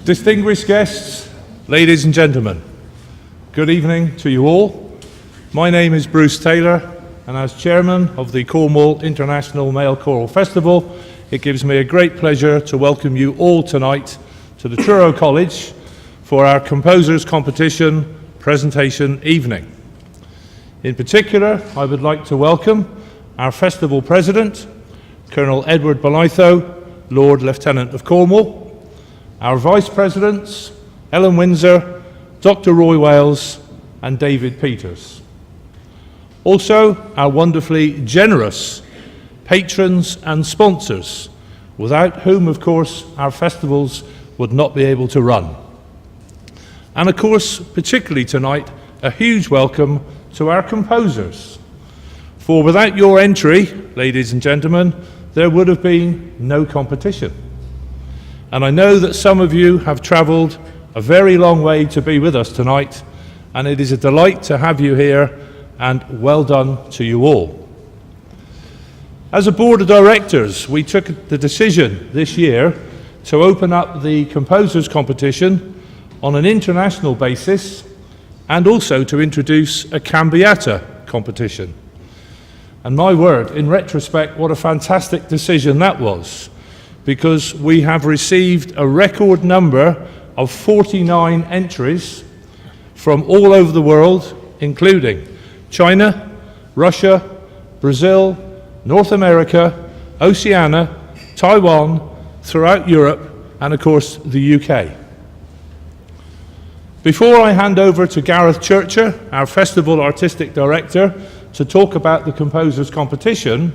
Distinguished guests, ladies and gentlemen, good evening to you all. My name is Bruce Taylor, and as chairman of the Cornwall International Male Choral Festival, it gives me a great pleasure to welcome you all tonight to the Choral College for our Composers Competition presentation evening. In particular, I would like to welcome our festival president, Colonel Edward Bolitho, Lord Lieutenant of Cornwall, our vice presidents, Ellen Windsor, Dr. Roy Wales, and David Peters. Also, our wonderfully generous patrons and sponsors, without whom, of course, our festivals would not be able to run. And of course, particularly tonight, a huge welcome to our composers. For without your entry, ladies and gentlemen, there would have been no competition. And I know that some of you have travelled a very long way to be with us tonight, and it is a delight to have you here, and well done to you all. As a board of directors, we took the decision this year to open up the Composers Competition on an international basis, and also to introduce a Cambiata competition. And my word, in retrospect, what a fantastic decision that was, because we have received a record number of 49 entries from all over the world, including China, Russia, Brazil, North America, Oceania, Taiwan, throughout Europe, and of course the UK. Before I hand over to Gareth Churcher, our Festival Artistic Director, to talk about the Composers Competition,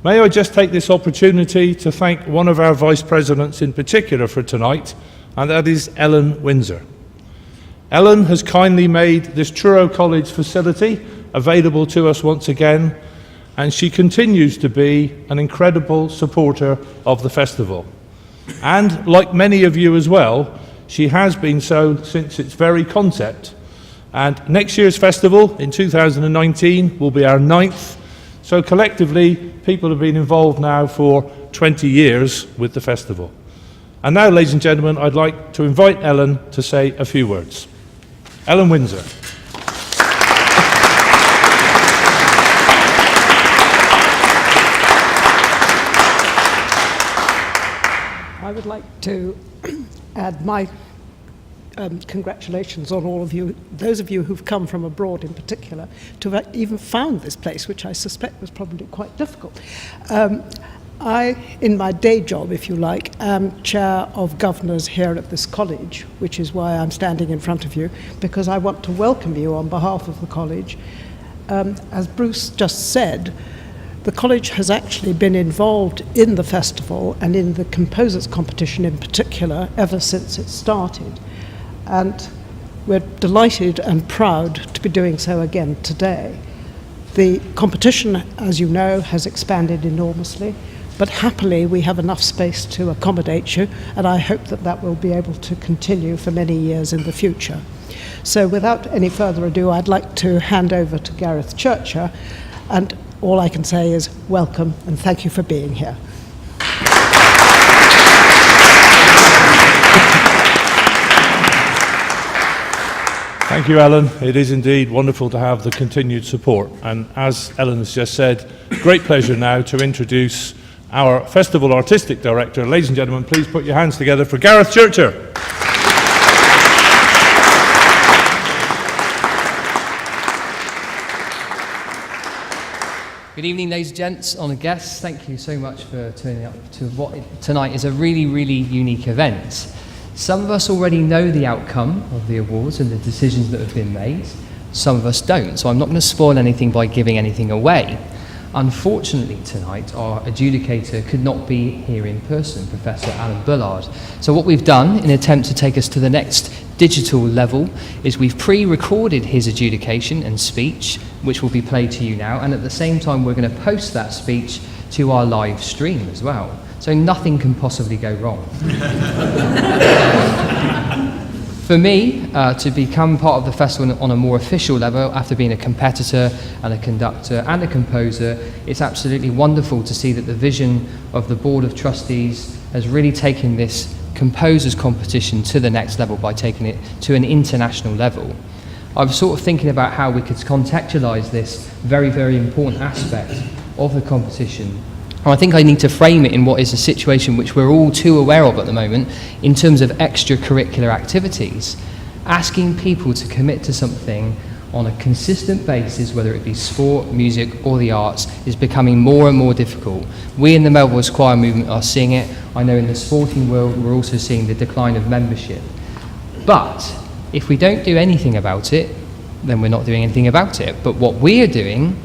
may I just take this opportunity to thank one of our Vice Presidents in particular for tonight, and that is Ellen Windsor. Ellen has kindly made this Choral College facility available to us once again, and she continues to be an incredible supporter of the festival. And like many of you as well, she has been so since its very concept. And next year's festival in 2019 will be our 9th. So collectively, people have been involved now for 20 years with the festival. And now, ladies and gentlemen, I'd like to invite Ellen to say a few words. Ellen Windsor. I would like to add my congratulations on all of you, those of you who've come from abroad in particular, to have even found this place, which I suspect was probably quite difficult. I, in my day job, if you like, am chair of governors here at this college, which is why I'm standing in front of you, because I want to welcome you on behalf of the college. As Bruce just said, the college has actually been involved in the festival and in the Composers Competition in particular ever since it started. And we're delighted and proud to be doing so again today. The competition, as you know, has expanded enormously, but happily we have enough space to accommodate you, and I hope that that will be able to continue for many years in the future. So without any further ado, I'd like to hand over to Gareth Churcher, and all I can say is welcome and thank you for being here. Thank you, Ellen. It is indeed wonderful to have the continued support. And as Ellen has just said, great pleasure now to introduce our Festival Artistic Director. Ladies and gentlemen, please put your hands together for Gareth Churcher. Good evening, ladies and gents, honoured guests. Thank you so much for turning up to what tonight is a really, really unique event. Some of us already know the outcome of the awards and the decisions that have been made. Some of us don't, so I'm not going to spoil anything by giving anything away. Unfortunately tonight, our adjudicator could not be here in person, Professor Alan Bullard. So what we've done in an attempt to take us to the next digital level is we've pre-recorded his adjudication and speech, which will be played to you now, and at the same time we're going to post that speech to our live stream as well. So nothing can possibly go wrong. For me, to become part of the festival on a more official level, after being a competitor and a conductor and a composer, it's absolutely wonderful to see that the vision of the Board of Trustees has really taken this composers competition to the next level by taking it to an international level. I was sort of thinking about how we could contextualise this very, very important aspect of the competition. And I think I need to frame it in what is a situation which we're all too aware of at the moment in terms of extracurricular activities. Asking people to commit to something on a consistent basis, whether it be sport, music or the arts, is becoming more and more difficult. We in the Male Voice Choir movement are seeing it. I know in the sporting world we're also seeing the decline of membership. But if we don't do anything about it, then we're not doing anything about it. But what we are doing,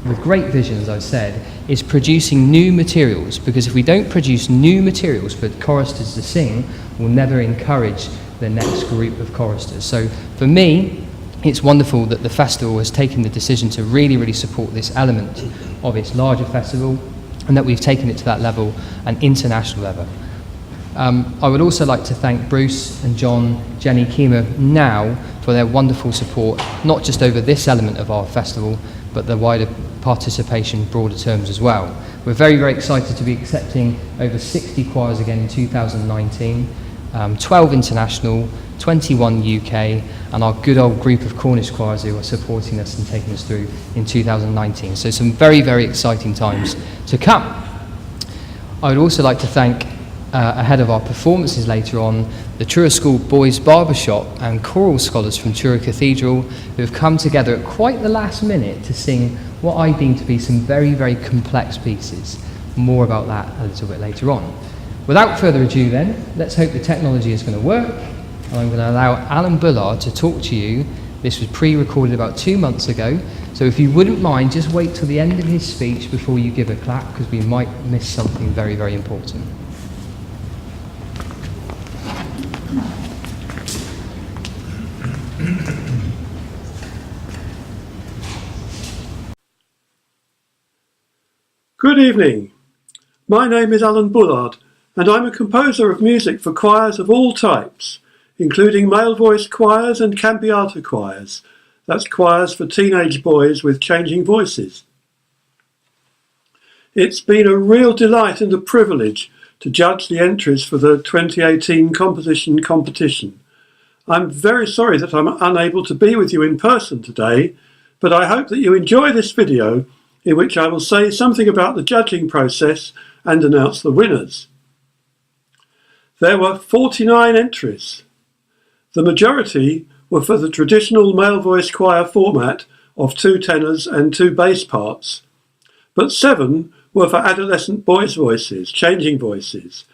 with great vision, as I said, is producing new materials, because if we don't produce new materials for choristers to sing, we'll never encourage the next group of choristers. So for me, it's wonderful that the festival has taken the decision to really, really support this element of its larger festival, and that we've taken it to that level, an international level. I would also like to thank Bruce and John, Jenny, Kima now for their wonderful support, not just over this element of our festival, but the wider participation, broader terms as well. We're very, very excited to be accepting over 60 choirs again in 2019, 12 international, 21 UK, and our good old group of Cornish choirs who are supporting us and taking us through in 2019. So some very, very exciting times to come. I would also like to thank, ahead of our performances later on, the Truro School Boys Barbershop and choral scholars from Truro Cathedral who have come together at quite the last minute to sing what I deem to be some very, very complex pieces. More about that a little bit later on. Without further ado then, let's hope the technology is going to work. And I'm going to allow Alan Bullard to talk to you. This was pre-recorded about 2 months ago. So if you wouldn't mind, just wait till the end of his speech before you give a clap, because we might miss something very, very important. Good evening. My name is Alan Bullard, and I'm a composer of music for choirs of all types, including male voice choirs and cambiata choirs. That's choirs for teenage boys with changing voices. It's been a real delight and a privilege to judge the entries for the 2018 composition competition. I'm very sorry that I'm unable to be with you in person today, but I hope that you enjoy this video in which I will say something about the judging process and announce the winners. There were 49 entries. The majority were for the traditional male voice choir format of 2 tenors and 2 bass parts, but 7 were for adolescent boys' voices, changing voices,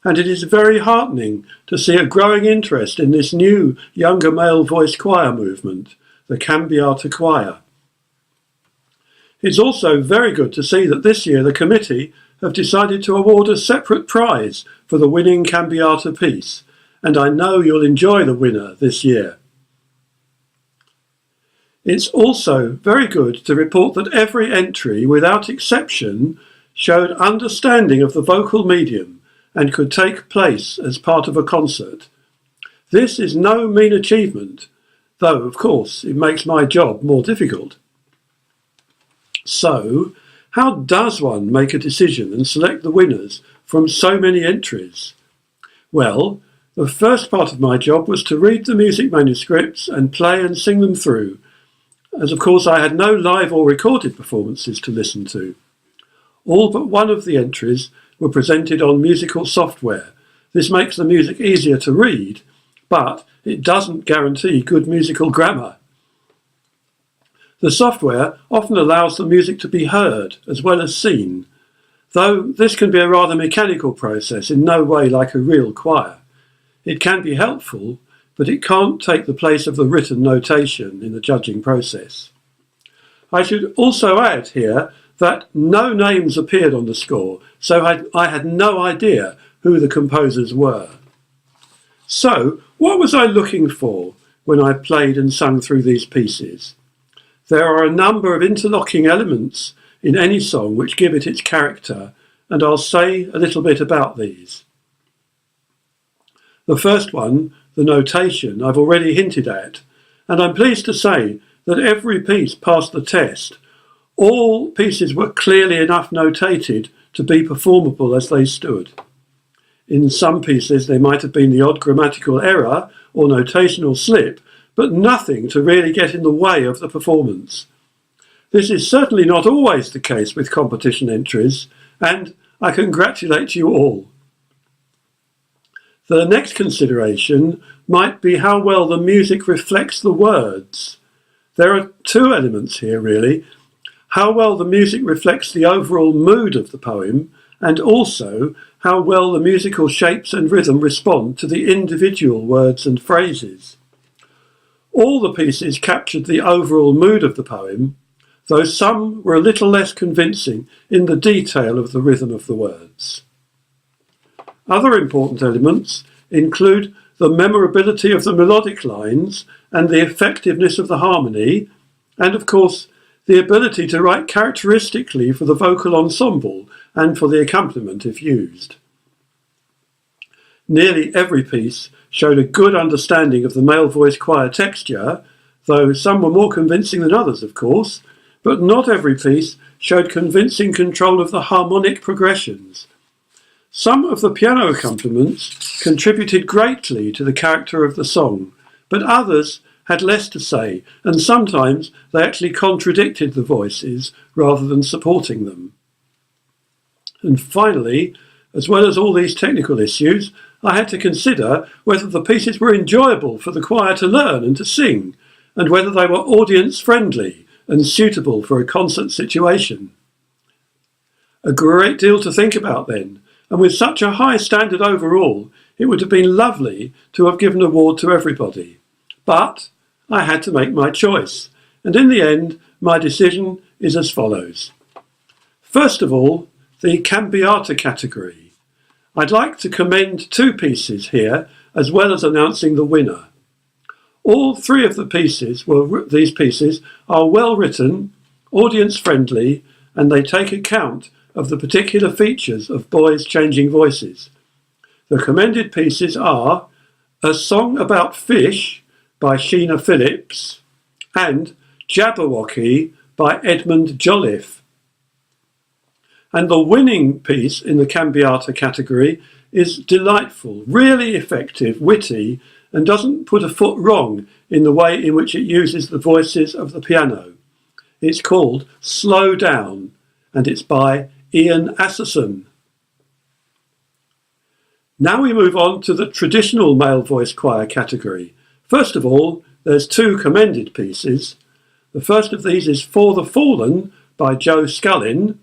and it is very heartening to see a growing interest in this new younger male voice choir movement, the cambiata choir. It's also very good to see that this year the committee have decided to award a separate prize for the winning cambiata piece, and I know you'll enjoy the winner this year. It's also very good to report that every entry, without exception, showed understanding of the vocal medium and could take place as part of a concert. This is no mean achievement, though of course it makes my job more difficult. So, how does one make a decision and select the winners from so many entries? Well, the first part of my job was to read the music manuscripts and play and sing them through, as of course I had no live or recorded performances to listen to. All but one of the entries were presented on musical software. This makes the music easier to read, but it doesn't guarantee good musical grammar. The software often allows the music to be heard as well as seen, though this can be a rather mechanical process, in no way like a real choir. It can be helpful, but it can't take the place of the written notation in the judging process. I should also add here that no names appeared on the score, so I had no idea who the composers were. So, what was I looking for when I played and sung through these pieces? There are a number of interlocking elements in any song which give it its character, and I'll say a little bit about these. The first one, the notation, I've already hinted at, and I'm pleased to say that every piece passed the test. All pieces were clearly enough notated to be performable as they stood. In some pieces there might have been the odd grammatical error or notational slip, but nothing to really get in the way of the performance. This is certainly not always the case with competition entries, and I congratulate you all. The next consideration might be how well the music reflects the words. There are two elements here really: how well the music reflects the overall mood of the poem, and also how well the musical shapes and rhythm respond to the individual words and phrases. All the pieces captured the overall mood of the poem, though some were a little less convincing in the detail of the rhythm of the words. Other important elements include the memorability of the melodic lines and the effectiveness of the harmony, and of course the ability to write characteristically for the vocal ensemble and for the accompaniment if used. Nearly every piece showed a good understanding of the male voice choir texture, though some were more convincing than others, of course, but not every piece showed convincing control of the harmonic progressions. Some of the piano accompaniments contributed greatly to the character of the song, but others had less to say, and sometimes they actually contradicted the voices rather than supporting them. And finally, as well as all these technical issues, I had to consider whether the pieces were enjoyable for the choir to learn and to sing, and whether they were audience-friendly and suitable for a concert situation. A great deal to think about then, and with such a high standard overall, it would have been lovely to have given an award to everybody. But I had to make my choice, and in the end, my decision is as follows. First of all, the cambiata category. I'd like to commend two pieces here, as well as announcing the winner. All three of these pieces are well written, audience friendly, and they take account of the particular features of boys changing voices. The commended pieces are A Song About Fish by Sheena Phillips and Jabberwocky by Edmund Jolliffe. And the winning piece in the cambiata category is delightful, really effective, witty, and doesn't put a foot wrong in the way in which it uses the voices of the piano. It's called Slow Down, and it's by Ian Asserson. Now we move on to the traditional male voice choir category. First of all, there's two commended pieces. The first of these is For the Fallen by Joe Scullin.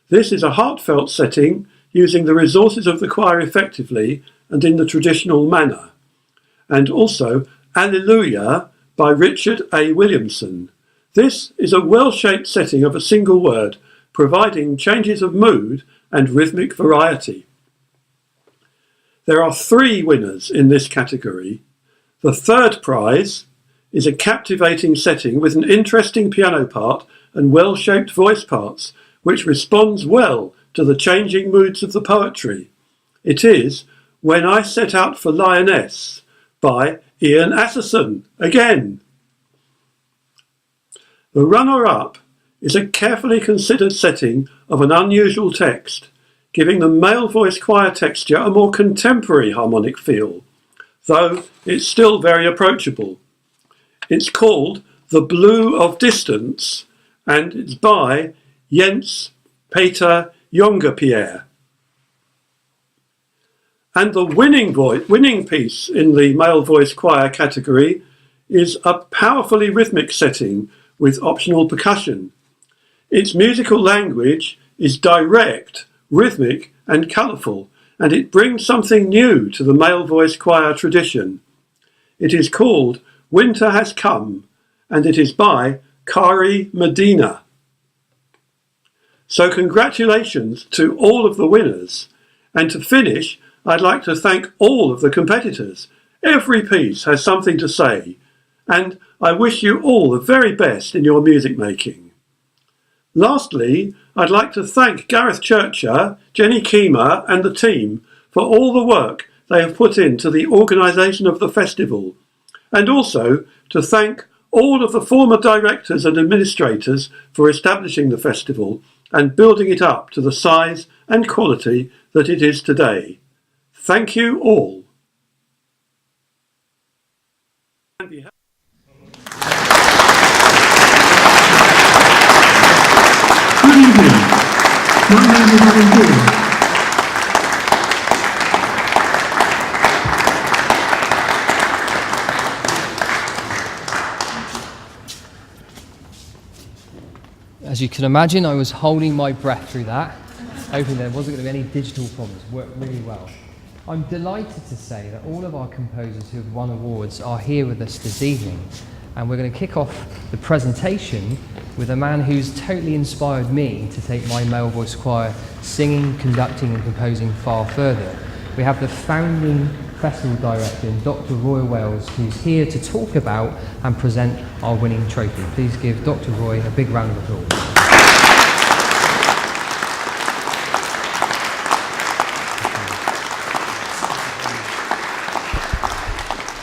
This is a heartfelt setting using the resources of the choir effectively and in the traditional manner. And also Alleluia by Richard A. Williamson. This is a well-shaped setting of a single word, providing changes of mood and rhythmic variety. There are three winners in this category. The third prize is a captivating setting with an interesting piano part and well-shaped voice parts, which responds well to the changing moods of the poetry. It is When I Set Out for Lioness by Ian Asserson, again. The runner-up is a carefully considered setting of an unusual text, giving the male voice choir texture a more contemporary harmonic feel, though it's still very approachable. It's called The Blue of Distance, and it's by Jens Peter Jongerpierre. And the winning piece in the male voice choir category is a powerfully rhythmic setting with optional percussion. Its musical language is direct, rhythmic and colourful, and it brings something new to the male voice choir tradition. It is called Winter Has Come, and it is by Kari Medina. So congratulations to all of the winners, and to finish, I'd like to thank all of the competitors. Every piece has something to say, and I wish you all the very best in your music making. Lastly, I'd like to thank Gareth Churcher, Jenny Keemer and the team for all the work they have put into the organisation of the festival, and also to thank all of the former directors and administrators for establishing the festival and building it up to the size and quality that it is today. Thank you all. Good evening. My name is Alan Gill. As you can imagine, I was holding my breath through that, hoping there wasn't going to be any digital problems. Worked really well. I'm delighted to say that all of our composers who have won awards are here with us this evening, and we're going to kick off the presentation with a man who's totally inspired me to take my male voice choir singing, conducting and composing far further. We have the founding festival director, Dr. Roy Wales, who's here to talk about and present our winning trophy. Please give Dr. Roy a big round of applause.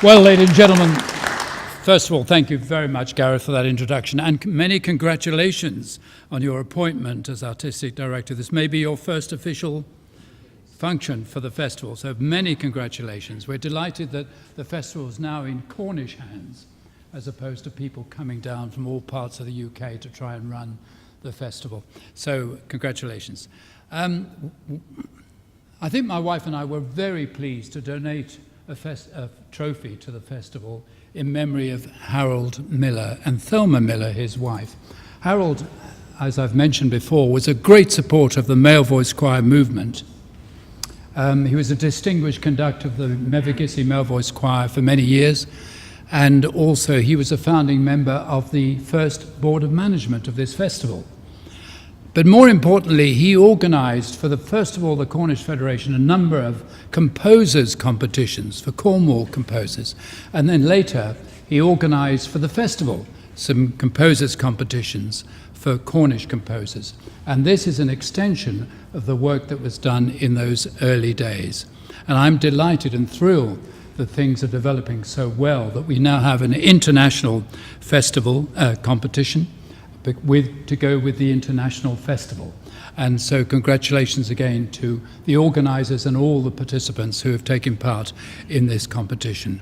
Well, ladies and gentlemen, first of all, thank you very much, Gareth, for that introduction, and many congratulations on your appointment as Artistic Director. This may be your first official function for the festival, so many congratulations. We're delighted that the festival is now in Cornish hands, as opposed to people coming down from all parts of the UK to try and run the festival. So, congratulations. I think my wife and I were very pleased to donate a trophy to the festival in memory of Harold Miller and Thelma Miller, his wife. Harold, as I've mentioned before, was a great supporter of the male voice choir movement. He was a distinguished conductor of the Mevagissey Male Voice Choir for many years, and also he was a founding member of the first board of management of this festival. But more importantly, he organised for first of all the Cornish Federation a number of composers competitions for Cornwall composers, and then later he organised for the festival some composers competitions for Cornish composers. And this is an extension of the work that was done in those early days. And I'm delighted and thrilled that things are developing so well that we now have an international festival competition to go with the international festival. And so congratulations again to the organisers and all the participants who have taken part in this competition.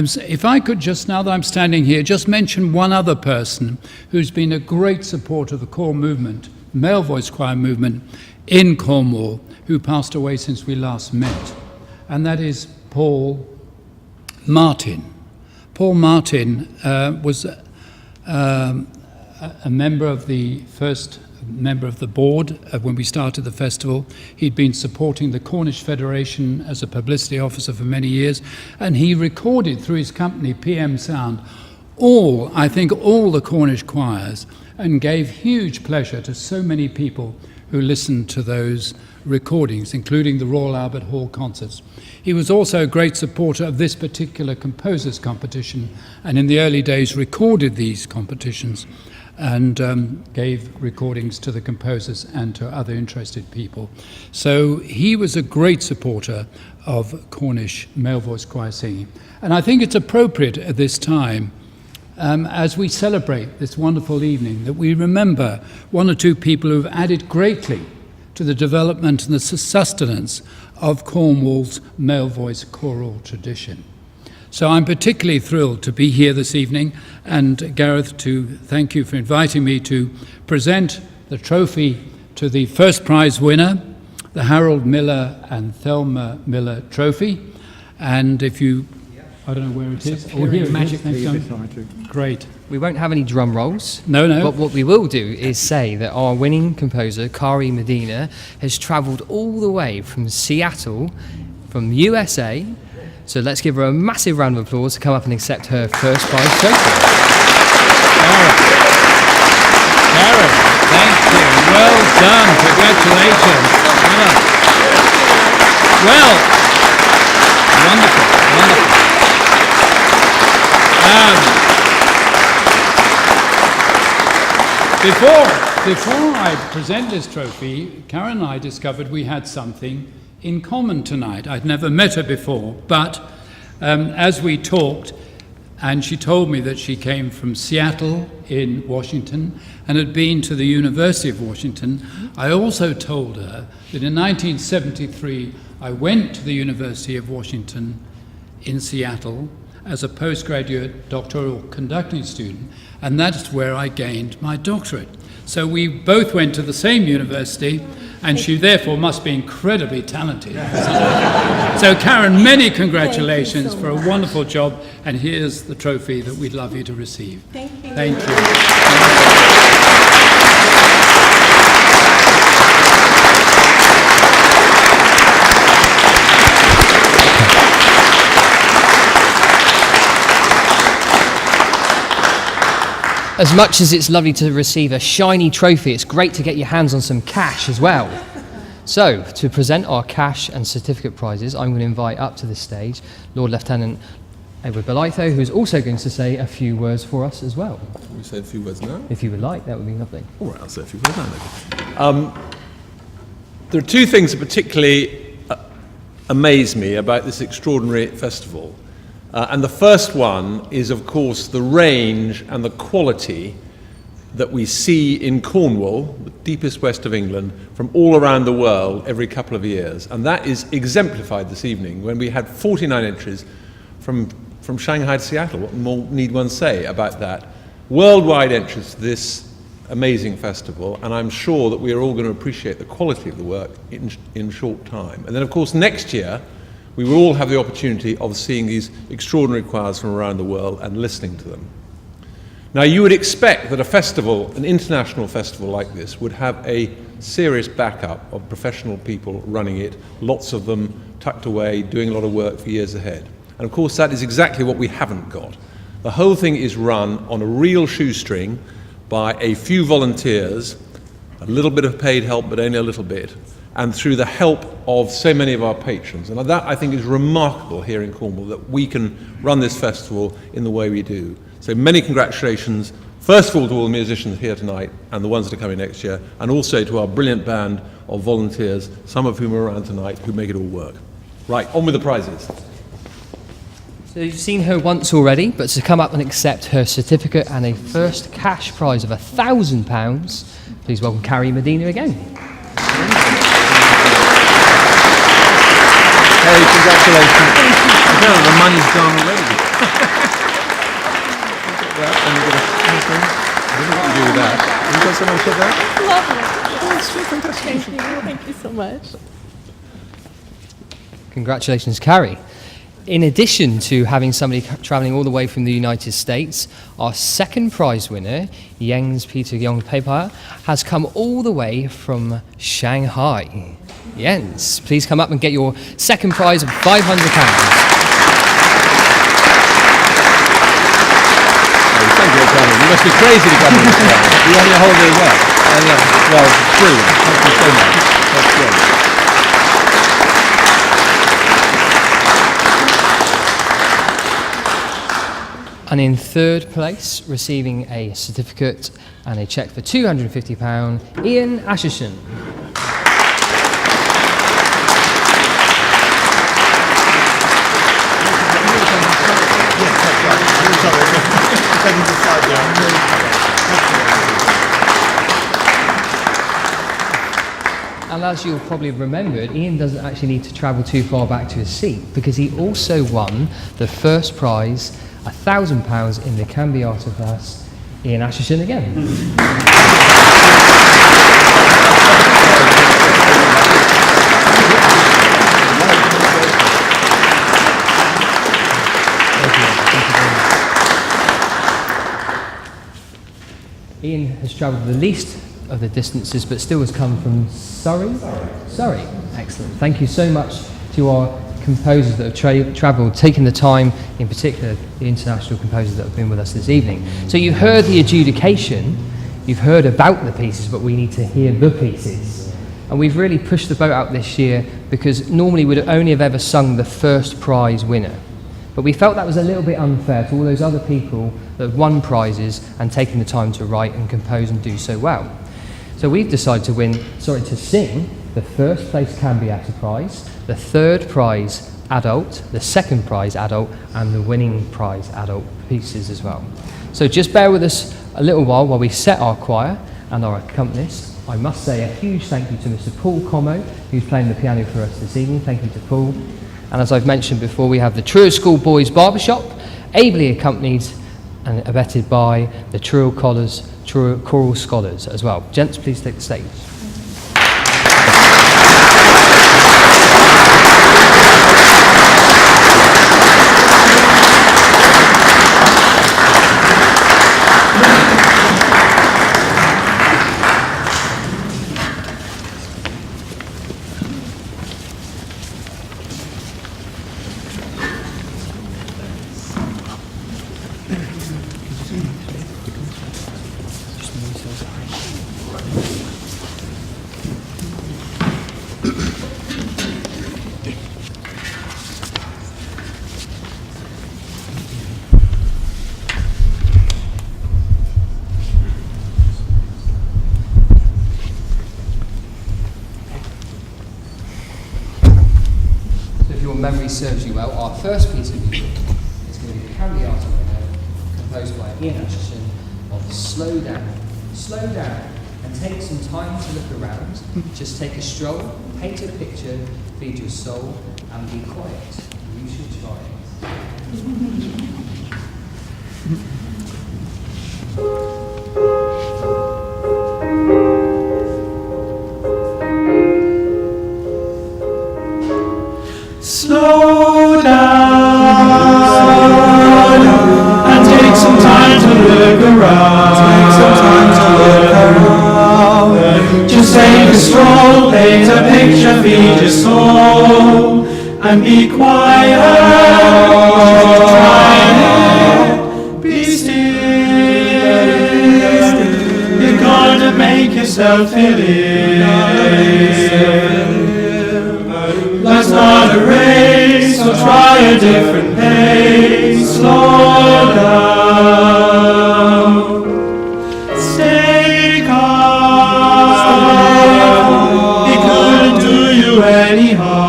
So if I could just, now that I'm standing here, just mention one other person who's been a great supporter of the choral movement, male voice choir movement in Cornwall, who passed away since we last met, and that is Paul Martin. Paul Martin was a member of the first member of the board when we started the festival. He'd been supporting the Cornish Federation as a publicity officer for many years, and he recorded through his company PM Sound I think all the Cornish choirs, and gave huge pleasure to so many people who listened to those recordings, including the Royal Albert Hall concerts. He was also a great supporter of this particular composers competition, and in the early days recorded these competitions and gave recordings to the composers and to other interested people. So he was a great supporter of Cornish male voice choir singing. And I think it's appropriate at this time, as we celebrate this wonderful evening, that we remember one or two people who have added greatly to the development and the sustenance of Cornwall's male voice choral tradition. So I'm particularly thrilled to be here this evening, and Gareth, to thank you for inviting me to present the trophy to the first prize winner, the Harold Miller and Thelma Miller Trophy. And if you, I don't know where it is. Oh, here magically. Great. We won't have any drum rolls. No. But what we will do is say that our winning composer, Kari Medina, has travelled all the way from Seattle, from USA. So let's give her a massive round of applause to come up and accept her first prize trophy. Karen, thank you. Well done. Congratulations. Well, wonderful. Before I present this trophy, Karen and I discovered we had something in common tonight. I'd never met her before, but as we talked, and she told me that she came from Seattle in Washington and had been to the University of Washington, I also told her that in 1973 I went to the University of Washington in Seattle as a postgraduate doctoral conducting student, and that's where I gained my doctorate. So we both went to the same university, and she therefore must be incredibly talented. So Karen, many congratulations for a wonderful job, and here's the trophy that we'd love you to receive. Thank you. Thank you. As much as it's lovely to receive a shiny trophy, it's great to get your hands on some cash as well. So, to present our cash and certificate prizes, I'm going to invite up to the stage Lord Lieutenant Edward Belitho, who's also going to say a few words for us as well. Can we say a few words now? If you would like, that would be lovely. All right, I'll say a few words now. There are two things that particularly amaze me about this extraordinary festival. And the first one is, of course, the range and the quality that we see in Cornwall, the deepest west of England, from all around the world every couple of years. And that is exemplified this evening when we had 49 entries from Shanghai to Seattle. What more need one say about that? Worldwide entries to this amazing festival, and I'm sure that we are all going to appreciate the quality of the work in short time. And then, of course, next year, we will all have the opportunity of seeing these extraordinary choirs from around the world and listening to them. Now, you would expect that a festival, an international festival like this, would have a serious backup of professional people running it, lots of them tucked away, doing a lot of work for years ahead. And of course, that is exactly what we haven't got. The whole thing is run on a real shoestring by a few volunteers, a little bit of paid help, but only a little bit, and through the help of so many of our patrons. And that, I think, is remarkable here in Cornwall, that we can run this festival in the way we do. So many congratulations, first of all, to all the musicians here tonight and the ones that are coming next year, and also to our brilliant band of volunteers, some of whom are around tonight, who make it all work. Right, on with the prizes. So you've seen her once already, but to come up and accept her certificate and a first cash prize of £1,000, please welcome Carrie Medina again. Hey, congratulations. The money's gone already. I don't know what you do with that. Have you got someone put that? Lovely. It's so fantastic. Thank you. Thank you so much. Congratulations, Carrie. In addition to having somebody travelling all the way from the United States, our second prize winner, Jens Peter Young Pepa, has come all the way from Shanghai. Jens, please come up and get your second prize of £500. Thank you, Colin. You must be crazy to come here. You had your whole day well. Well, it's brilliant. Thank you so much. That's great. And in third place, receiving a certificate and a cheque for £250, Ian Asherson. And as you'll probably have remembered, Ian doesn't actually need to travel too far back to his seat, because he also won the first prize, £1,000 in the Canby Art of Us. Ian Asherson again. Ian has travelled the least of the distances, but still has come from Surrey? Surrey. Excellent. Thank you so much to our composers that have travelled, taking the time, in particular the international composers that have been with us this evening. So you heard the adjudication, you've heard about the pieces, but we need to hear the pieces. And we've really pushed the boat out this year, because normally we'd only have ever sung the first prize winner. But we felt that was a little bit unfair to all those other people that have won prizes and taken the time to write and compose and do so well. So we've decided to sing the first place Canby Art prize, the third prize adult, the second prize adult, and the winning prize adult pieces as well. So just bear with us a little while we set our choir and our accompanist I must say a huge thank you to Mr. Paul Como, who's playing the piano for us this evening. Thank you to Paul. And as I've mentioned before, we have the Truro School Boys Barbershop, ably accompanied and abetted by the Truro Choral Scholars as well. Gents, please take the stage. Memory serves you well, our first piece of music is going to be the Cavalier composed by Ian Atchison of Slow Down. Slow down and take some time to look around. Just take a stroll, paint a picture, feed your soul, and be quiet. You should try it. Slow down and take some time to look around. Just take a stroll, paint a picture, feed your soul, and be quiet. Try it, be still. You're gonna make yourself feel ill. Life's not a race, so try a different pace. Slow down, stay calm. It couldn't do you any harm.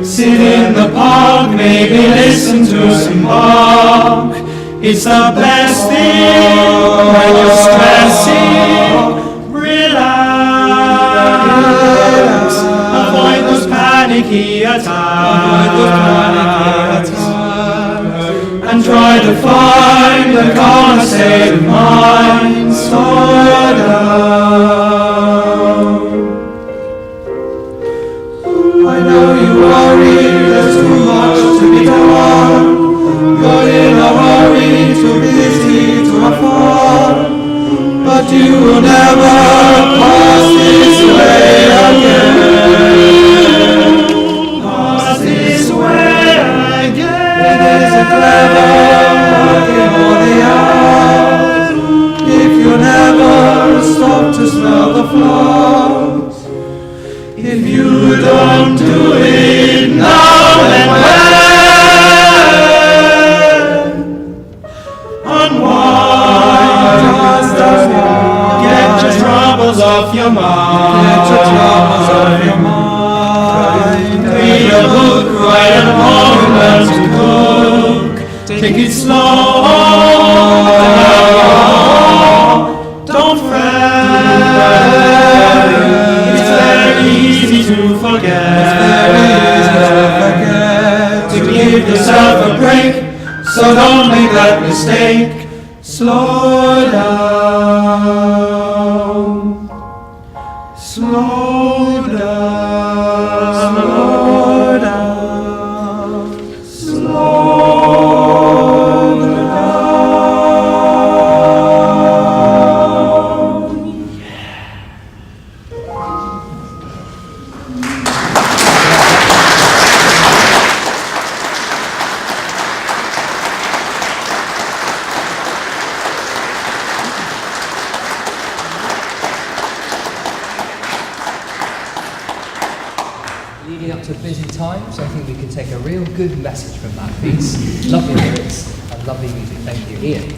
Sit in the park, maybe listen to some Bach. It's the best thing when you're stressing. Relax, avoid those panicky attacks, and try to find the calm state of mind. Slow down. I know you worry, there's too much to be done. You're in a hurry, too busy to have fun. But you will never pass this way again. Pass this way again. It is a clever working all the hours. If you never stop to smell the flowers, if you don't do it now and when, unwind. Get your troubles off your mind. Read a book, write a poem, learn to cook. Take it slow. Don't fret. It's very easy to forget. To give yourself a break, so don't make that mistake. Slow down, slow down, slow down, slow down. Leading up to busy times, I think we can take a real good message from that piece. Lovely lyrics and lovely music. Thank you, Ian.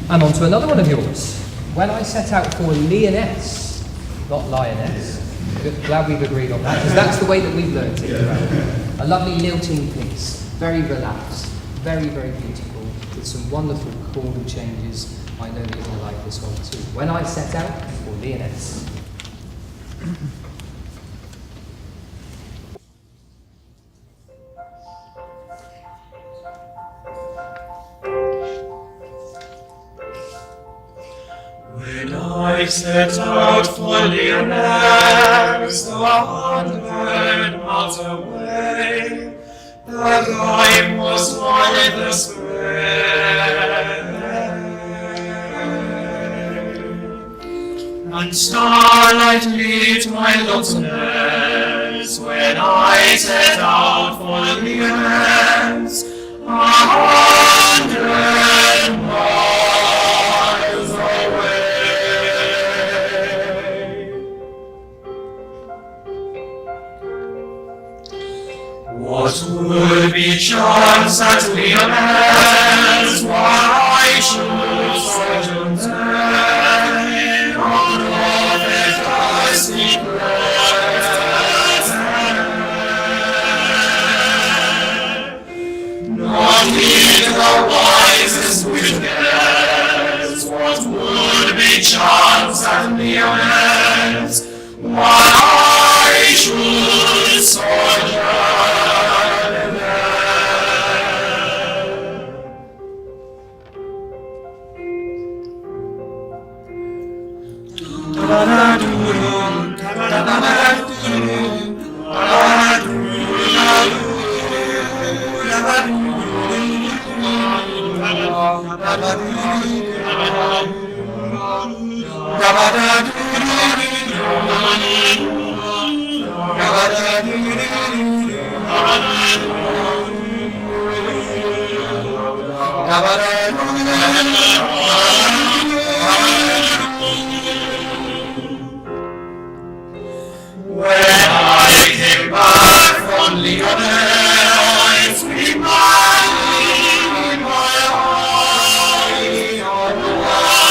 And on to another one of yours. When I set out for Leoness, not Lioness, glad we've agreed on that, because that's the way that we've learned it. A lovely lilting piece, very relaxed, very, very beautiful, with some wonderful chordal changes. I know that you're going to like this one too. When I Set Out for Leoness. When I set out for Leoness, 100 miles away, the rime was like the spray, and starlight lit my loneliness. When I set out for Leoness, 100 miles away. What would be chance at Leoness, while I should sojourn there on earth's dusty plain? Not even the wisest would guess what would be chance at Leoness, while I should sojourn When I came back from Leoness, with my eye on the waters,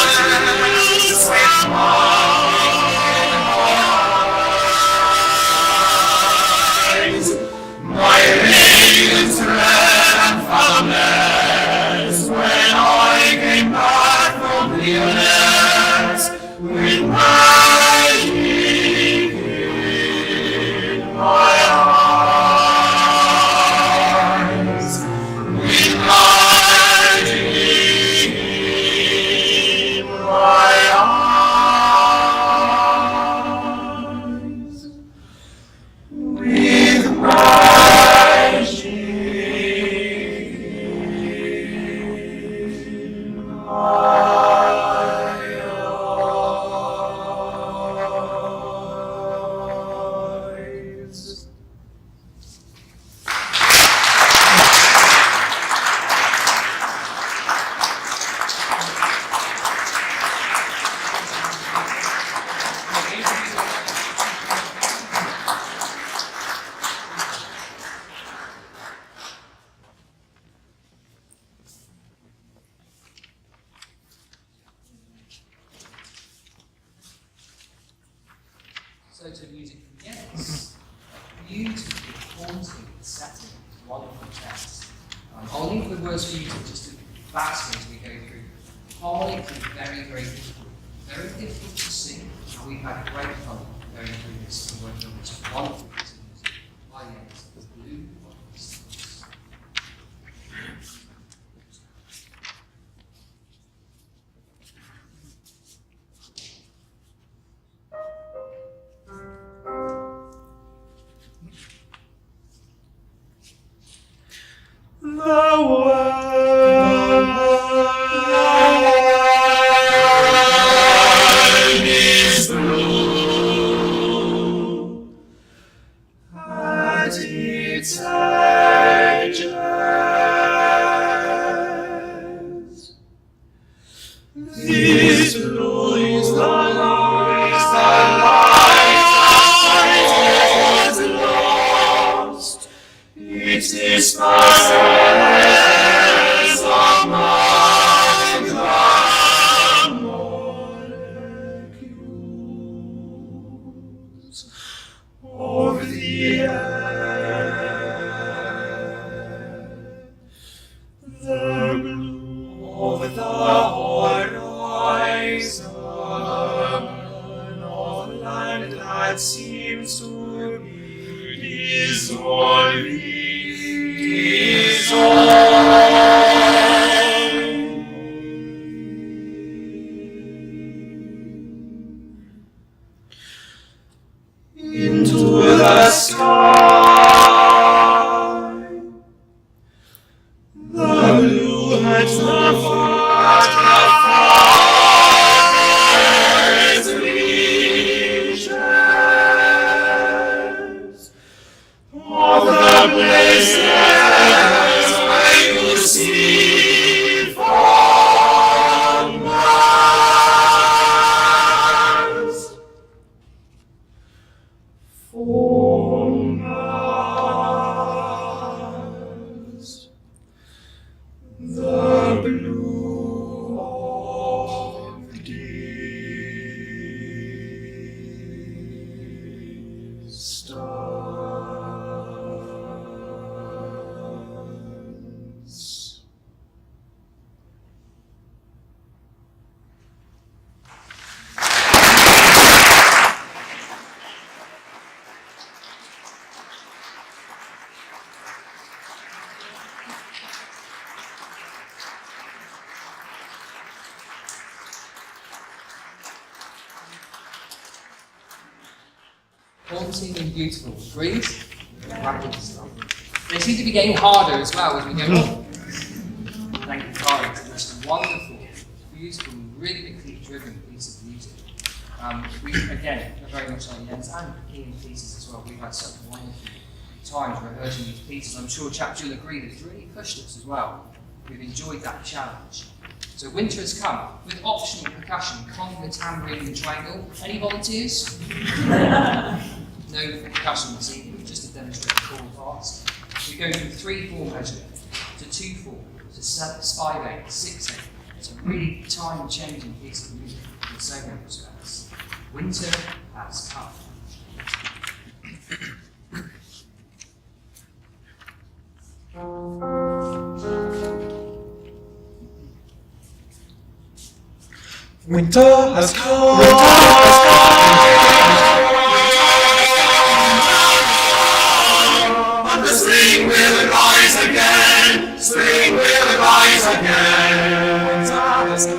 with my eyes, my veins red and fathomless. When I came back from Leoness, with my eyes, with my dream, my eyes, with my dream, my eyes. So to music from Yes, beautifully haunting setting, wonderful text. I'll leave the words for you to just to bask as we go through. Harmonic is very, very difficult to sing, and we've had great fun going through this and working on this wonderful piece of music by Yes, the Blue of the Stars. The world is blue. of the horizon, of land that seems to be dissolving. Into the sky, the blue has the farthest reaches of the places where you see from Mars. For Mars, the blue of deep stars. Haunting and beautiful. Agreed? Rapid stuff. They seem to be getting harder as well as we go on. Thank you, Karen. It's a wonderful, beautiful, rhythmically driven piece of music. We, again, are very much like Jens and Ian pieces as well. We've had such wonderful times rehearsing these pieces. I'm sure chaps will agree that it's really pushed us as well. We've enjoyed that challenge. So winter has come with optional percussion, conga, tambourine and triangle. Any volunteers? No percussion this evening, just to demonstrate the chord parts. We go from 3/4 measure to 2/4 to 5/8, 6/8. It's a really time-changing piece of music in so many respects. Winter has come. Winter has come. And the spring will rise again. Spring will rise again. Winter has come.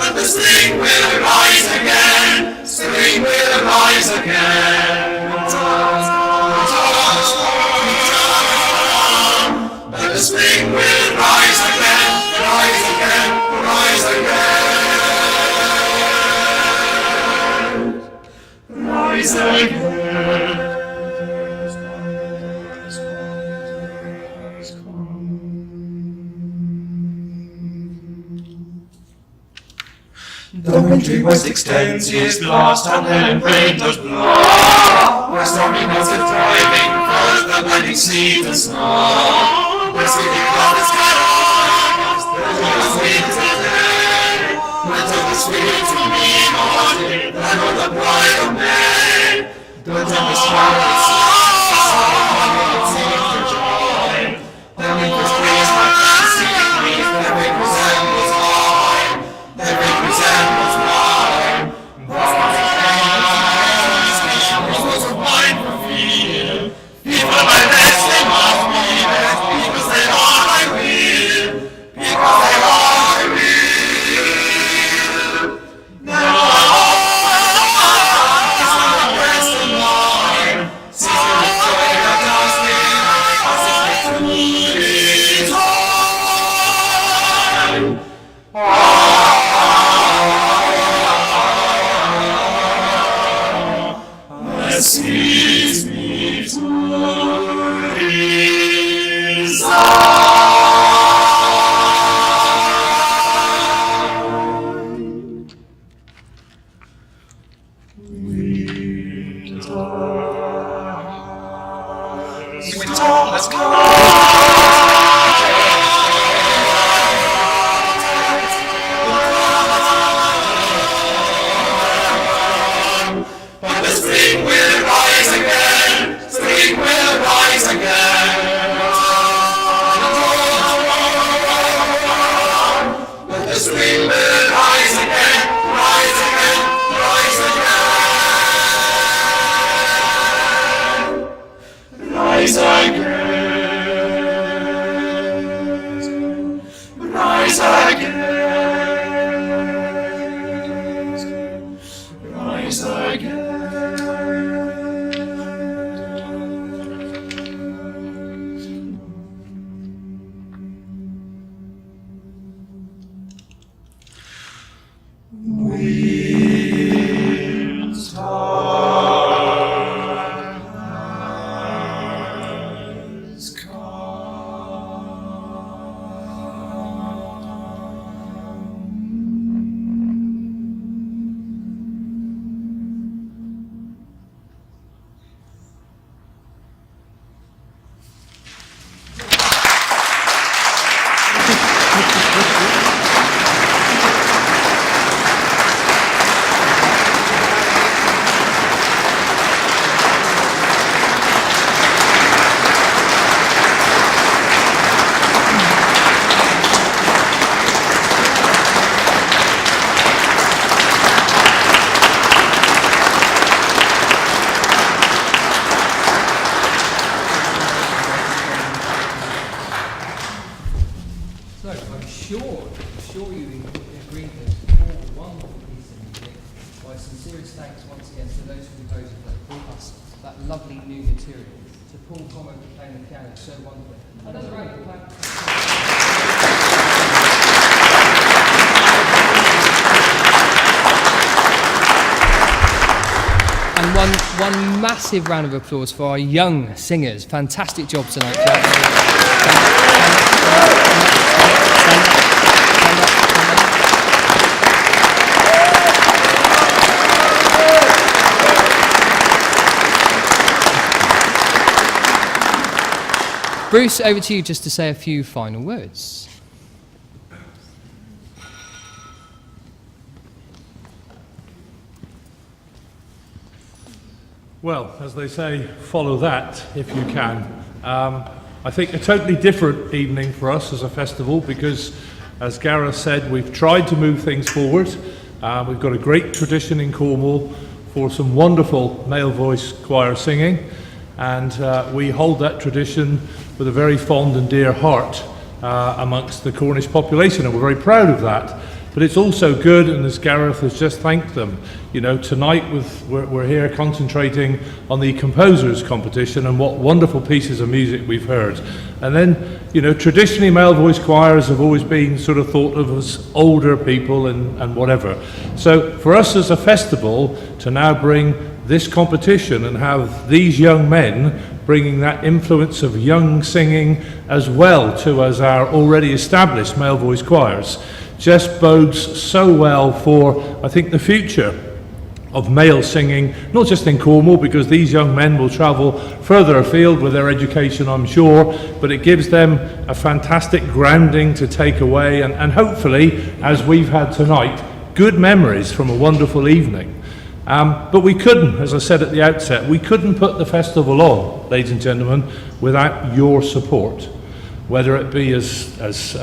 And the spring will rise again. Spring will rise again. Winter has come. And the spring will rise again. Rise again, rise again, rise again. The wintry west extends his blast, and hell rain does blow. Where stormy nights are driving, first the blinding sleet and snow. Where sleepy clouds scatter. The sweet to me, Lord, and on the bride of May. The tempest shouts, sing for joy. Their wings praise my fancy, their wing resembles mine. Their wing resembles mine. Roses of mine for fear. People my best they must be, because they are my will. Because they are my will. Now, assure you we agree that all wonderful piece of music. My sincerest thanks once again to those composers that brought us that lovely new material. To Paul Common for playing the piano so wonderfully. Another round of applause. And one massive round of applause for our young singers. Fantastic job tonight. Bruce, over to you just to say a few final words. Well, as they say, follow that if you can. I think a totally different evening for us as a festival because, as Gareth said, we've tried to move things forward. We've got a great tradition in Cornwall for some wonderful male voice choir singing, and we hold that tradition with a very fond and dear heart amongst the Cornish population, and we're very proud of that. But it's also good, and as Gareth has just thanked them, you know, tonight we're here concentrating on the composers competition and what wonderful pieces of music we've heard. And then, you know, traditionally male voice choirs have always been sort of thought of as older people and whatever. So for us as a festival to now bring this competition and have these young men bringing that influence of young singing as well to as our already established male voice choirs just bodes so well for, I think, the future of male singing, not just in Cornwall, because these young men will travel further afield with their education, I'm sure, but it gives them a fantastic grounding to take away, and hopefully, as we've had tonight, good memories from a wonderful evening. But we couldn't, as I said at the outset, we couldn't put the festival on, ladies and gentlemen, without your support, whether it be as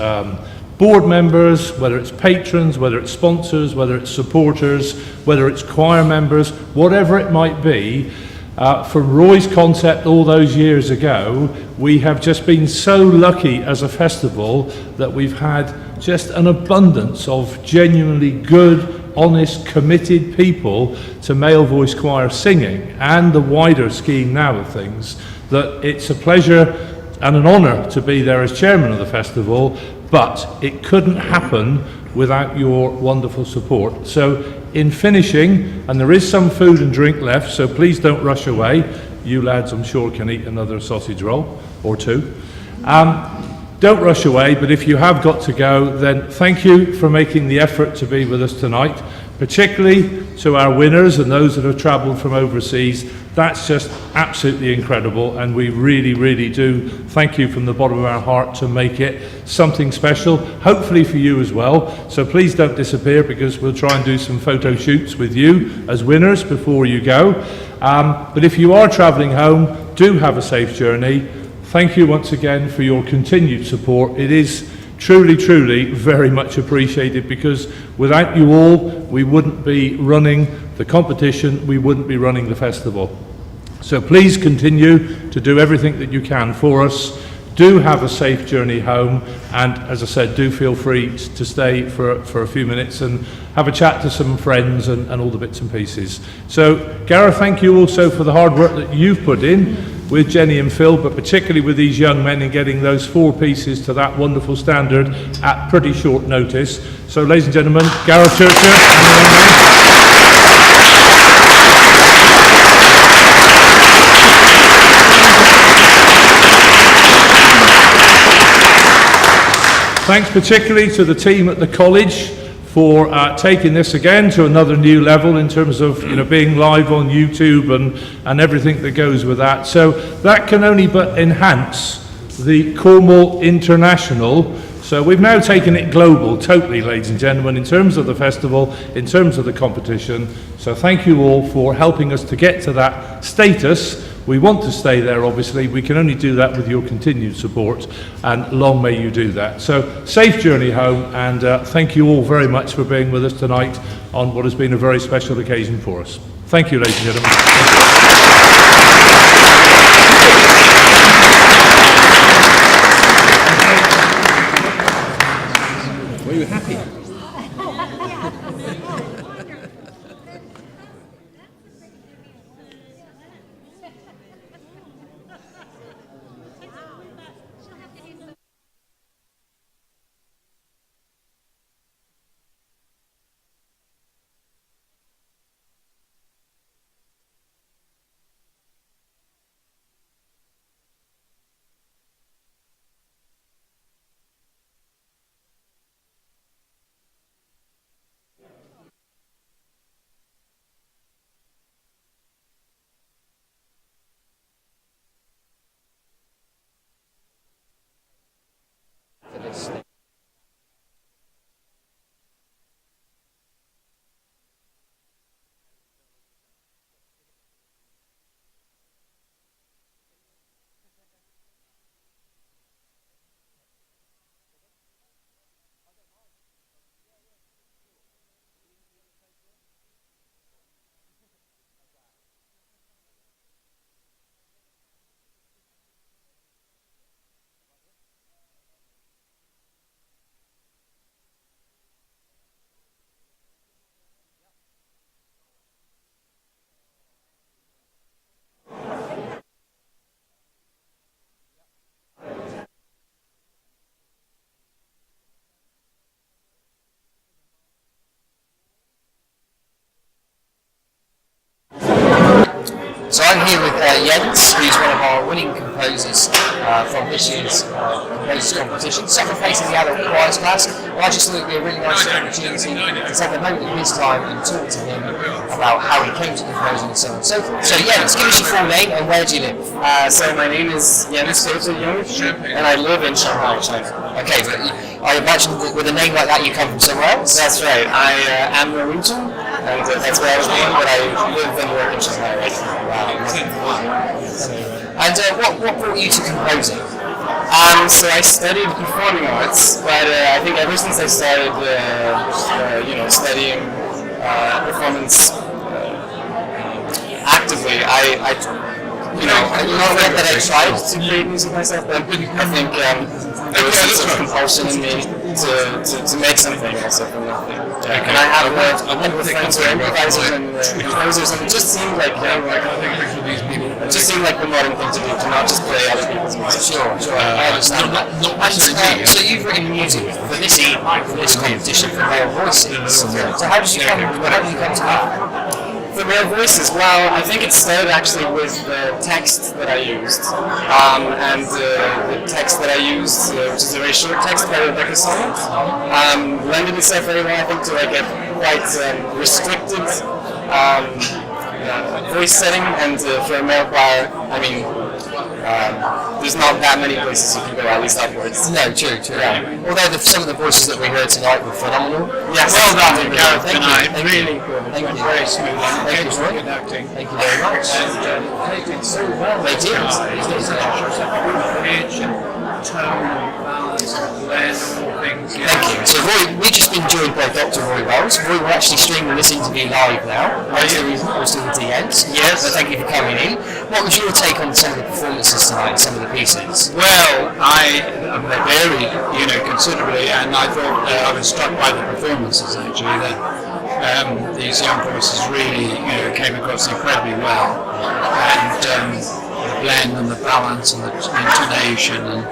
board members, whether it's patrons, whether it's sponsors, whether it's supporters, whether it's choir members, whatever it might be. From Roy's concept all those years ago, we have just been so lucky as a festival that we've had just an abundance of genuinely good, honest, committed people to male voice choir singing and the wider scheme now of things, that it's a pleasure and an honour to be there as chairman of the festival, but it couldn't happen without your wonderful support. So in finishing, and there is some food and drink left, so please don't rush away. You lads, I'm sure, can eat another sausage roll or two. Don't rush away, but if you have got to go, then thank you for making the effort to be with us tonight, particularly to our winners and those that have travelled from overseas. That's just absolutely incredible, and we really, really do thank you from the bottom of our heart to make it something special, hopefully for you as well. So please don't disappear, because we'll try and do some photo shoots with you as winners before you go. But if you are travelling home, do have a safe journey. Thank you once again for your continued support. It is truly, truly very much appreciated, because without you all, we wouldn't be running the competition, we wouldn't be running the festival. So please continue to do everything that you can for us. Do have a safe journey home, and as I said, do feel free to stay for a few minutes and have a chat to some friends and all the bits and pieces. So Gareth, thank you also for the hard work that you've put in with Jenny and Phil, but particularly with these young men in getting those 4 pieces to that wonderful standard at pretty short notice. So ladies and gentlemen, Gareth Churcher. Thanks particularly to the team at the college for taking this again to another new level in terms of, you know, being live on YouTube and everything that goes with that. So that can only but enhance the Cornwall International. So we've now taken it global totally, ladies and gentlemen, in terms of the festival, in terms of the competition. So thank you all for helping us to get to that status. We want to stay there, obviously. We can only do that with your continued support, and long may you do that. So safe journey home, and thank you all very much for being with us tonight on what has been a very special occasion for us. Thank you, ladies and gentlemen. So I'm here with Jens, who's one of our winning composers from this year's composers competition, second place in the adult choirs class. Well, I just thought it would be a really nice opportunity to take a moment of his time and talk to him about how he came to composing and so on and so forth. So Jens, give us your full name and where do you live? So my name is Jens and I live in Shanghai, China. Okay, but I imagine that with a name like that you come from somewhere else? That's right. I am Norwegian, and that's where I was born, but I live and work in Shanghai right now. And what brought you to composing? So I studied performing arts, but I think ever since I started, studying performance actively, not that I tried to create music myself, but I think there was some sort of compulsion in me to make something also from nothing. And I have friends who are improvisers and composers, and it just seemed like the modern thing to do, to not just play other people's music. Sure, I understand that. And so you've written music for this competition for male voices. So how did you come to that? For Male Voices, well, I think it started actually with the text that I used. And the text that I used, which is a very short text by Rebecca Solomon, lended itself very well, I think, to like a quite restricted voice setting. And for a male choir, I mean, there's not that many places you can go, at least upwards. No, true. Yeah. Although some of the voices that we heard tonight were phenomenal. Yes, well done, Gareth. Thank you. Really cool. Thank you. Very smooth. Thank you, Roy. Thank you very much. And they did so well. They did. Pitch and tone and balance and blend and all things. Thank you. So Roy, we've just been joined by Dr. Roy Wells. Roy, we're actually streaming this interview live now. Right to the DNs. Yes. So thank you for coming in. What was your take on some of the performances tonight, some of the pieces? Well, they varied, considerably, and I thought I was struck by the performances actually. That these young voices really, came across incredibly well, and the blend and the balance and the intonation and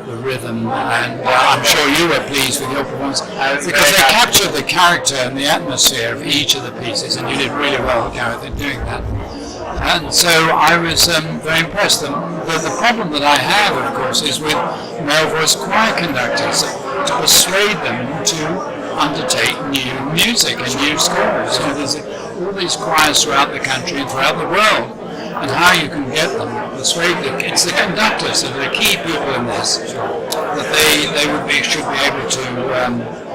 the rhythm, and I'm sure you were pleased with your performance because they captured the character and the atmosphere of each of the pieces, and you did really well, Gareth, in doing that. And so I was very impressed. The problem that I have, of course, is with male voice choir conductors to persuade them to undertake new music and new scores. There's all these choirs throughout the country and throughout the world, and how you can get them persuaded. It's the conductors that are the key people in this, that they should be able to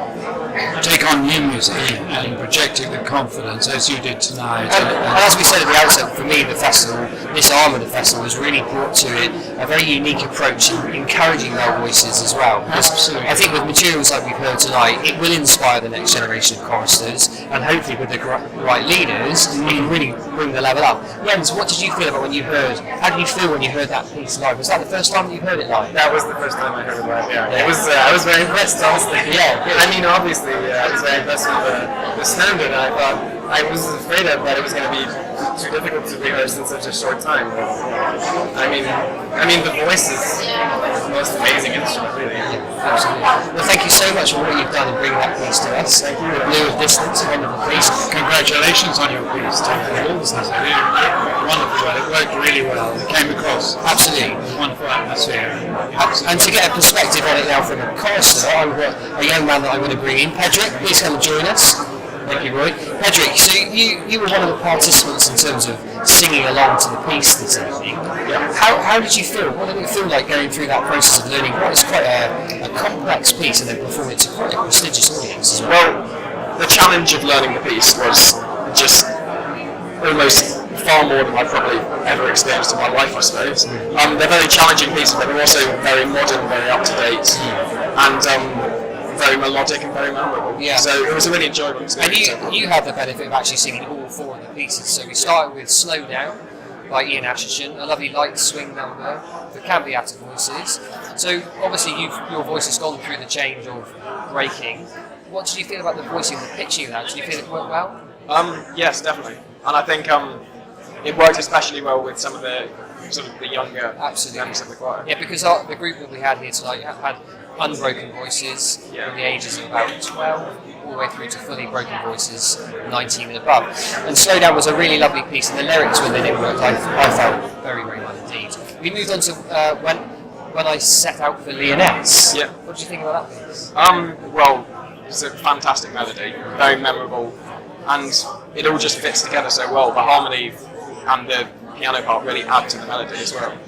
take on new music and project it with confidence, as you did tonight. And as we said at the outset, for me, the festival, this arm of the festival, has really brought to it a very unique approach in encouraging male voices as well. Absolutely. I think with materials like we've heard tonight, it will inspire the next generation of choristers, and hopefully with the right leaders, it can really bring the level up. Jens, what did you feel about how did you feel when you heard that piece live? Was that the first time that you heard it live? That was the first time I heard it live, yeah. It was, I was very impressed, honestly. Yeah. I mean, obviously, I was very impressed with the standard, and I was afraid that it was going to be too difficult to rehearse in such a short time. I mean, the voice is the most amazing instrument, really. Absolutely. Well, thank you so much for what you've done in bringing that piece to us. Thank you. The Blue of Distance, a wonderful piece. Congratulations on your piece, Tom. Wonderful. It worked really well. It came across. Absolutely. Wonderful atmosphere. And to get a perspective on it now from a chorister, I've got a young man that I'm going to bring in, Pedrick. Please come and join us. Thank you, Roy. Pedrick, so you were one of the participants in terms of singing along to the piece this evening. Yeah. How did you feel? What did it feel like going through that process of learning what is quite a complex piece and then performing it to quite a prestigious audience as well? Well, the challenge of learning the piece was just almost far more than I've probably ever experienced in my life, I suppose. They're very challenging pieces, but they're also very modern, very up to date, and very melodic and very memorable. Yeah. So it was a really enjoyable experience. And you had the benefit of actually singing all four of the pieces. So we started with Slow Down by Ian Asherton, a lovely light swing number for caveat voices. So obviously your voice has gone through the change of breaking. What did you feel about the voicing, the pitching of that? Did you feel it worked well? Yes, definitely. And I think it worked especially well with some of the sort of the younger members of the choir. Yeah, because the group that we had here tonight had unbroken voices in the ages of about 12, all the way through to fully broken voices, 19 and above. And Slow Down was a really lovely piece, and the lyrics within it worked, I felt, very, very well indeed. We moved on to when I set out for Lyonesse. Yeah. What did you think about that piece? Well, it's a fantastic melody, very memorable, and it all just fits together so well. The harmony and the piano part really add to the melody as well.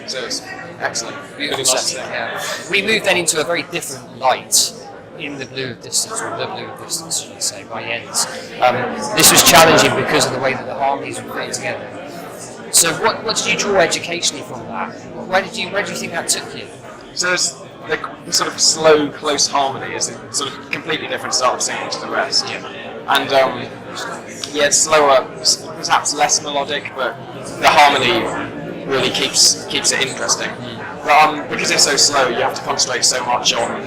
So it's excellent. Beautiful Really nice setting, to yeah. We moved then into a very different light in the blue of distance, or the blue of distance, should I say, by ends. This was challenging because of the way that the harmonies were put together. So what did you draw educationally from that? Where do you think that took you? So it's the sort of slow, close harmony is a sort of completely different style of singing to the rest. Yeah. And it's slower, perhaps less melodic, but the harmony really keeps it interesting. But because it's so slow, you have to concentrate so much on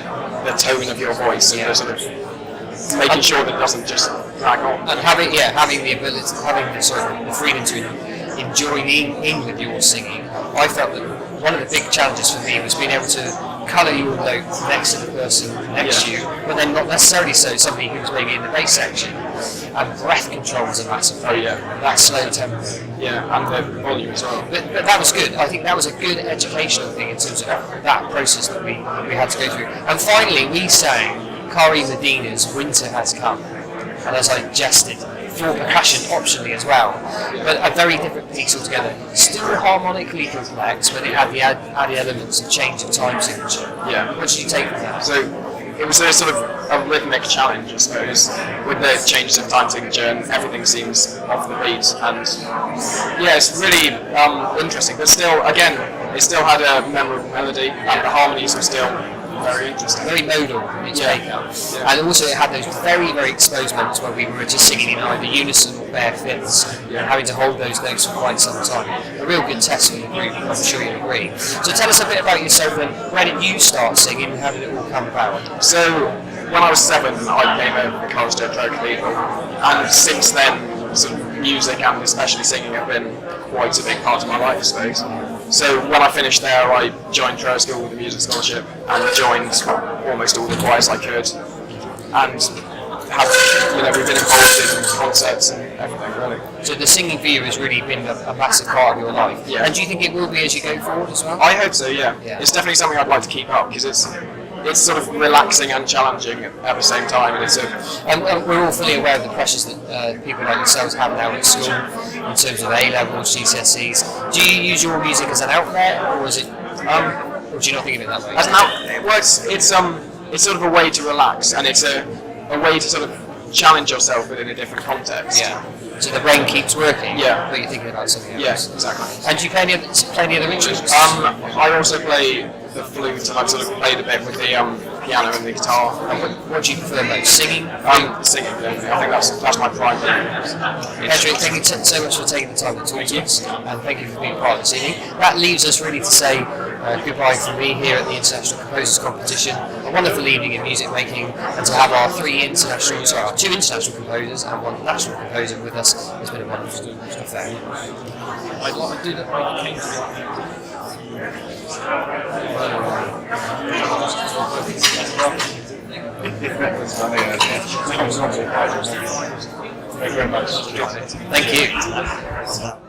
the tone of your voice and the sort of making sure that it doesn't just drag on. And having the ability, having the freedom to join in with your singing, I felt that one of the big challenges for me was being able to colour your note next to the person next to you, but then not necessarily somebody who's maybe in the bass section. And breath control was a massive thing. That slow tempo. Yeah, and the volume as well. But that was good. I think that was a good educational thing in terms of that process that we had to go through. And finally, we sang Kari Medina's "Winter Has Come," and as I jested, for percussion optionally as well, but a very different piece altogether. Still harmonically complex, but it had the added elements of change of time signature. Yeah. What did you take from that? So it was a sort of a rhythmic challenge, I suppose, with the changes of time signature and everything seems off the beat. And yeah, it's really interesting, but still, again, it still had a memorable melody and the harmonies were still very interesting. Very modal in its makeup. Yeah. And also it had those very, very exposed moments where we were just singing in either unison or bare fifths, and having to hold those notes for quite some time. A real good test for the group, I'm sure you'll agree. So tell us a bit about yourself then. Where did you start singing and how did it all come about? So when I was 7, I became a chorister at Choral Cathedral, and since then, sort of music and especially singing have been quite a big part of my life, I suppose. So when I finished there, I joined Choral School with a music scholarship and joined almost all the choirs I could, and have we've been involved in concerts and everything really. So the singing for you has really been a massive part of your life. Yeah. And do you think it will be as you go forward as well? I hope so. Yeah. It's definitely something I'd like to keep up because it's sort of relaxing and challenging at the same time, and and we're all fully aware of the pressures that people like yourselves have now at school in terms of A levels, GCSEs. Do you use your music as an outlet, or is it? Or do you not think of it that way? As an outlet, well, it's sort of a way to relax, and it's a way to sort of challenge yourself within a different context. Yeah. So the brain keeps working. Yeah. But you're thinking about something else. Yes, exactly. And do you play any other instruments? I also play the flute, and I've sort of played a bit with the piano and the guitar. And what do you prefer most? Singing? Singing, definitely. I think that's my primary. Patrick, thank you so much for taking the time to talk to us, and thank you for being part of this evening. That leaves us really to say goodbye from me here at the International Composers Competition. A wonderful evening in music making, and to have our two international composers and one national composer with us has been a wonderful affair. I'd like to do that when I came to Thank you very much. Thank you.